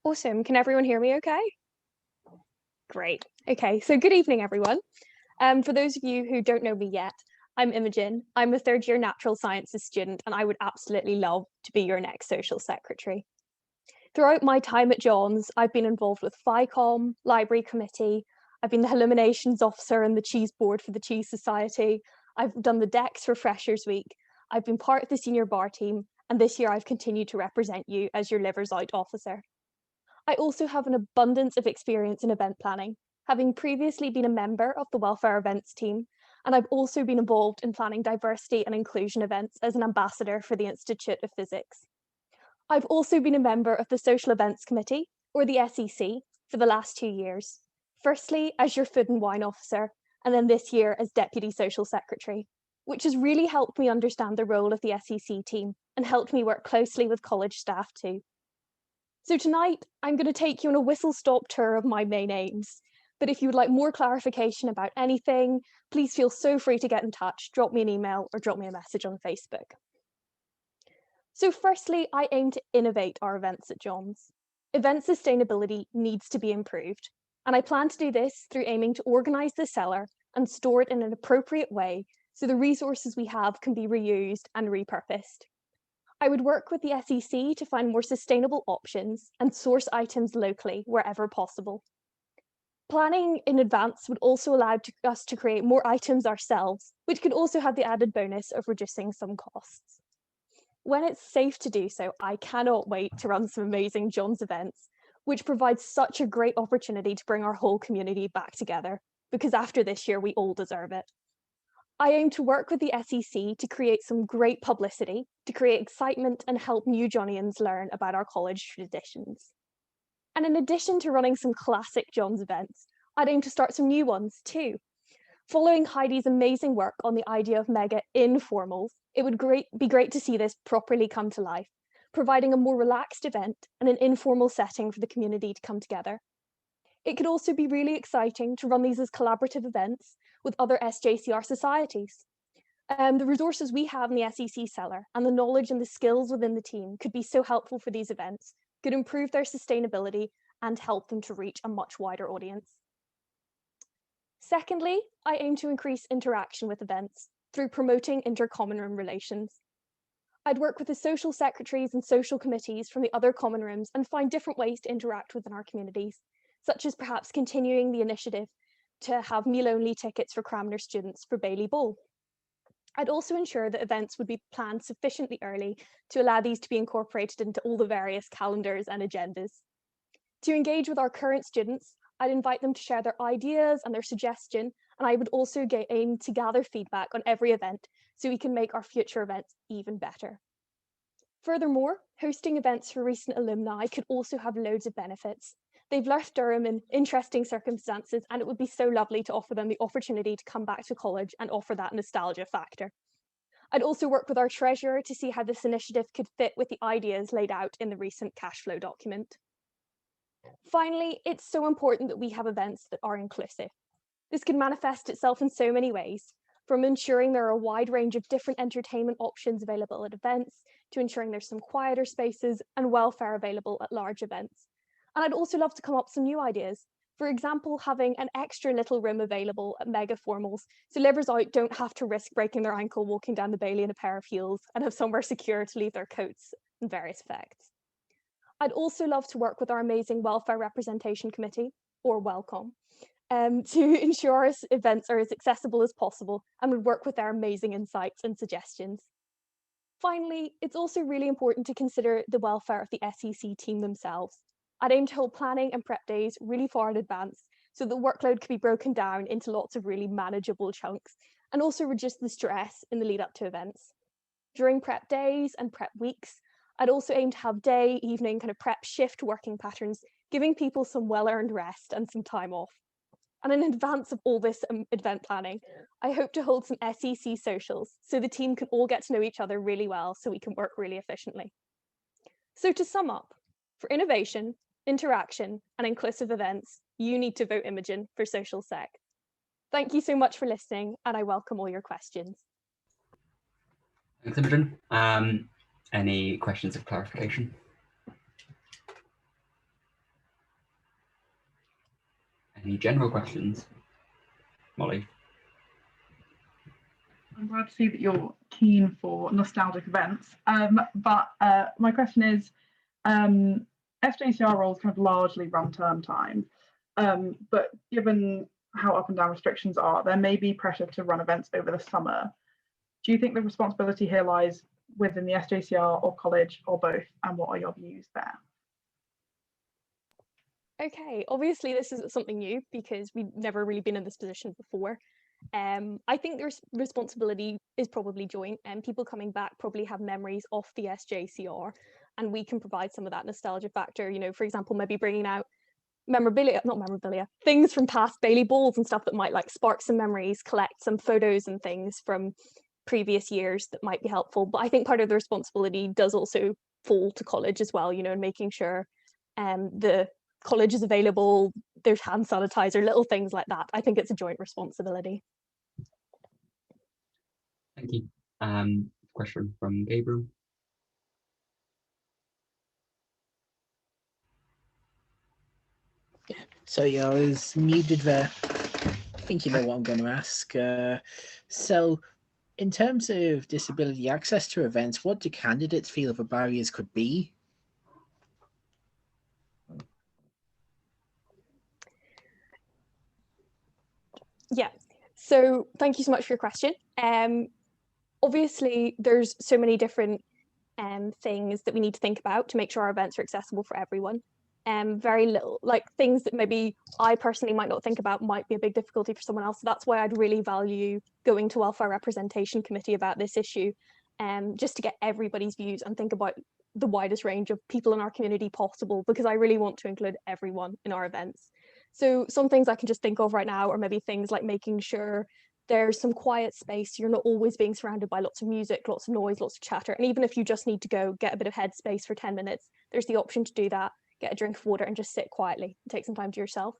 Awesome. Can everyone hear me okay? Great. Okay, so good evening, everyone. For those of you who don't know me yet, I'm Imogen. I'm a third year natural sciences student, and I would absolutely love to be your next social secretary. Throughout my time at John's, I've been involved with FICOM, Library Committee, I've been the Illuminations Officer and the Cheese Board for the Cheese Society, I've done the Decks for Freshers Week, I've been part of the Senior Bar team, and this year I've continued to represent you as your Livers Out officer. I also have an abundance of experience in event planning, having previously been a member of the welfare events team, and I've also been involved in planning diversity and inclusion events as an ambassador for the Institute of Physics. I've also been a member of the Social Events Committee, or the SEC, for the last 2 years. Firstly, as your Food and Wine Officer, and then this year as Deputy Social Secretary, which has really helped me understand the role of the SEC team and helped me work closely with college staff too. So tonight, I'm going to take you on a whistle-stop tour of my main aims. But if you would like more clarification about anything, please feel so free to get in touch, drop me an email or drop me a message on Facebook. So firstly, I aim to innovate our events at John's. Event sustainability needs to be improved, and I plan to do this through aiming to organise the cellar and store it in an appropriate way so the resources we have can be reused and repurposed. I would work with the SEC to find more sustainable options and source items locally wherever possible. Planning in advance would also allow us to create more items ourselves, which could also have the added bonus of reducing some costs. When it's safe to do so, I cannot wait to run some amazing John's events, which provides such a great opportunity to bring our whole community back together, because after this year, we all deserve it. I aim to work with the SEC to create some great publicity, to create excitement and help new Johnians learn about our college traditions. And in addition to running some classic John's events, I'd aim to start some new ones too. Following Heidi's amazing work on the idea of mega informals, it would be great to see this properly come to life, providing a more relaxed event and an informal setting for the community to come together. It could also be really exciting to run these as collaborative events with other SJCR societies. The resources we have in the SEC cellar and the knowledge and the skills within the team could be so helpful for these events, could improve their sustainability and help them to reach a much wider audience. Secondly, I aim to increase interaction with events through promoting inter-common room relations. I'd work with the social secretaries and social committees from the other common rooms and find different ways to interact within our communities, such as perhaps continuing the initiative to have meal-only tickets for Cranmer students for Bailey Ball. I'd also ensure that events would be planned sufficiently early to allow these to be incorporated into all the various calendars and agendas. To engage with our current students, I'd invite them to share their ideas and their suggestion, and I would also aim to gather feedback on every event so we can make our future events even better. Furthermore, hosting events for recent alumni could also have loads of benefits. They've left Durham in interesting circumstances, and it would be so lovely to offer them the opportunity to come back to college and offer that nostalgia factor. I'd also work with our treasurer to see how this initiative could fit with the ideas laid out in the recent cash flow document. Finally, it's so important that we have events that are inclusive. This can manifest itself in so many ways, from ensuring there are a wide range of different entertainment options available at events, to ensuring there's some quieter spaces and welfare available at large events. And I'd also love to come up with some new ideas. For example, having an extra little room available at mega formals, so livers out don't have to risk breaking their ankle walking down the Bailey in a pair of heels and have somewhere secure to leave their coats and various effects. I'd also love to work with our amazing Welfare Representation Committee, or WELCOM, to ensure our events are as accessible as possible and would work with their amazing insights and suggestions. Finally, it's also really important to consider the welfare of the SEC team themselves. I'd aim to hold planning and prep days really far in advance so the workload could be broken down into lots of really manageable chunks and also reduce the stress in the lead up to events. During prep days and prep weeks, I'd also aim to have day, evening kind of prep shift working patterns, giving people some well-earned rest and some time off. And in advance of all this event planning, I hope to hold some SEC socials so the team can all get to know each other really well so we can work really efficiently. So to sum up, for innovation, interaction, and inclusive events, you need to vote Imogen for Social Sec. Thank you so much for listening, and I welcome all your questions. Thanks, Imogen. Any questions of clarification? Any general questions? Molly? I'm glad to see that you're keen for nostalgic events. But my question is, SJCR roles kind of largely run term time, but given how up and down restrictions are, there may be pressure to run events over the summer. Do you think the responsibility here lies within the SJCR or college or both? And what are your views there? Okay, obviously this isn't something new because we've never really been in this position before. I think the responsibility is probably joint, and people coming back probably have memories of the SJCR, and we can provide some of that nostalgia factor. You know, for example, maybe bringing out things from past Bailey balls and stuff that might like spark some memories, collect some photos and things from previous years that might be helpful. But I think part of the responsibility does also fall to college as well, you know, and making sure the college is available, there's hand sanitizer, little things like that. I think it's a joint responsibility. Thank you. Question from Gabriel. So yeah, I was muted there. I think you know what I'm going to ask. So in terms of disability access to events, what do candidates feel the barriers could be? Yeah, so thank you so much for your question. Obviously, there's so many different things that we need to think about to make sure our events are accessible for everyone. Very little, like things that maybe I personally might not think about might be a big difficulty for someone else. So that's why I'd really value going to Welfare Representation Committee about this issue, just to get everybody's views and think about the widest range of people in our community possible, because I really want to include everyone in our events. So some things I can just think of right now are maybe things like making sure there's some quiet space. You're not always being surrounded by lots of music, lots of noise, lots of chatter. And even if you just need to go get a bit of headspace for 10 minutes, there's the option to do that, get a drink of water and just sit quietly and take some time to yourself.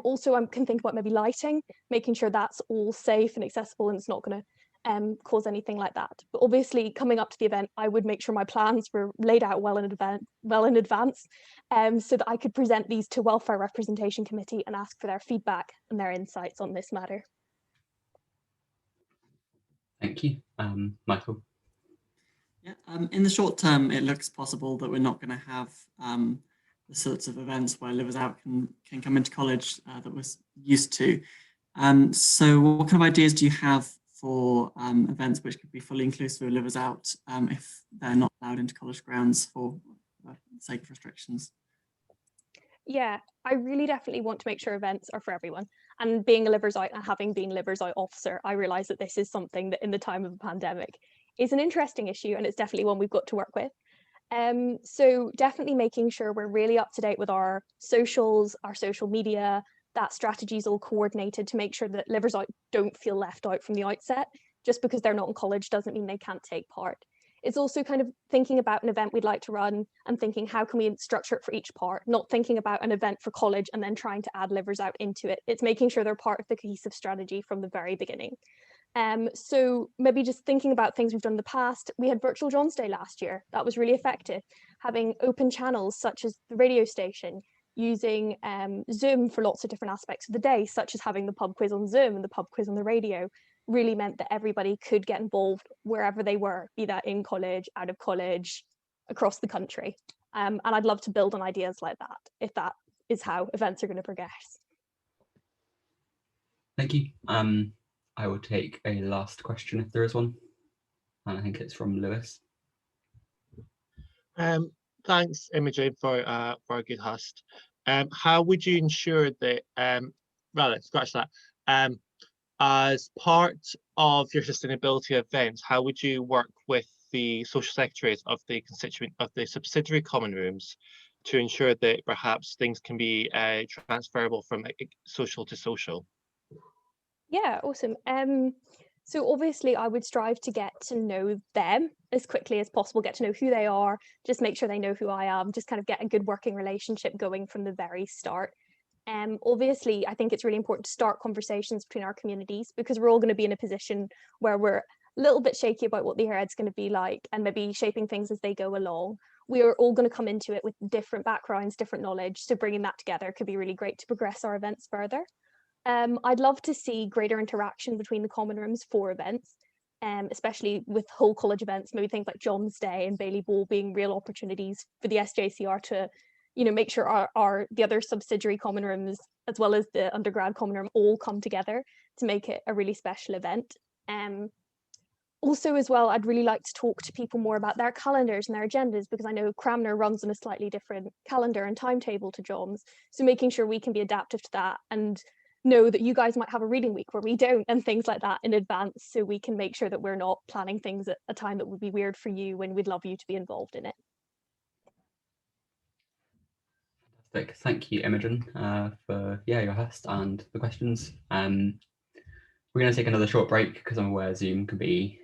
Also, I can think about maybe lighting, making sure that's all safe and accessible and it's not going to cause anything like that. But obviously, coming up to the event, I would make sure my plans were laid out well in advance, so that I could present these to Welfare Representation Committee and ask for their feedback and their insights on this matter. Thank you. Michael? Yeah, in the short term, it looks possible that we're not going to have the sorts of events where Livers Out can come into college that we're used to. So what kind of ideas do you have for events which could be fully inclusive of Livers Out if they're not allowed into college grounds for the sake of restrictions? Yeah, I really definitely want to make sure events are for everyone. And being a Livers Out and having been Livers Out officer, I realise that this is something that in the time of a pandemic is an interesting issue, and it's definitely one we've got to work with. So definitely making sure we're really up to date with our socials, our social media, that strategy is all coordinated to make sure that Livers Out don't feel left out from the outset. Just because they're not in college doesn't mean they can't take part. It's also kind of thinking about an event we'd like to run and thinking how can we structure it for each part, not thinking about an event for college and then trying to add Livers Out into it. It's making sure they're part of the cohesive strategy from the very beginning. So maybe just thinking about things we've done in the past. We had Virtual John's Day last year. That was really effective. Having open channels such as the radio station, using Zoom for lots of different aspects of the day, such as having the pub quiz on Zoom and the pub quiz on the radio, really meant that everybody could get involved wherever they were, be that in college, out of college, across the country. And I'd love to build on ideas like that, if that is how events are going to progress. Thank you. I will take a last question if there is one. And I think it's from Lewis. Thanks, Imogen, for a good Hust. How would you ensure that, rather, scratch that, as part of your sustainability events, how would you work with the social secretaries of the subsidiary common rooms to ensure that perhaps things can be transferable from social to social? Yeah, awesome. So obviously I would strive to get to know them as quickly as possible, get to know who they are, just make sure they know who I am, just kind of get a good working relationship going from the very start. Obviously, I think it's really important to start conversations between our communities, because we're all going to be in a position where we're a little bit shaky about what the year ahead's going to be like and maybe shaping things as they go along. we are all going to come into it with different backgrounds, different knowledge. So bringing that together could be really great to progress our events further. I'd love to see greater interaction between the common rooms for events, especially with whole college events, maybe things like John's Day and Bailey Ball being real opportunities for the SJCR to, make sure the other subsidiary common rooms, as well as the undergrad common room, all come together to make it a really special event. Also as well, I'd really like to talk to people more about their calendars and their agendas, because I know Cranmer runs on a slightly different calendar and timetable to John's. So making sure we can be adaptive to that and know that you guys might have a reading week where we don't, and things like that in advance, so we can make sure that we're not planning things at a time that would be weird for you when we'd love you to be involved in it. Fantastic. Thank you, Imogen, for your host and the questions. We're going to take another short break because I'm aware Zoom can be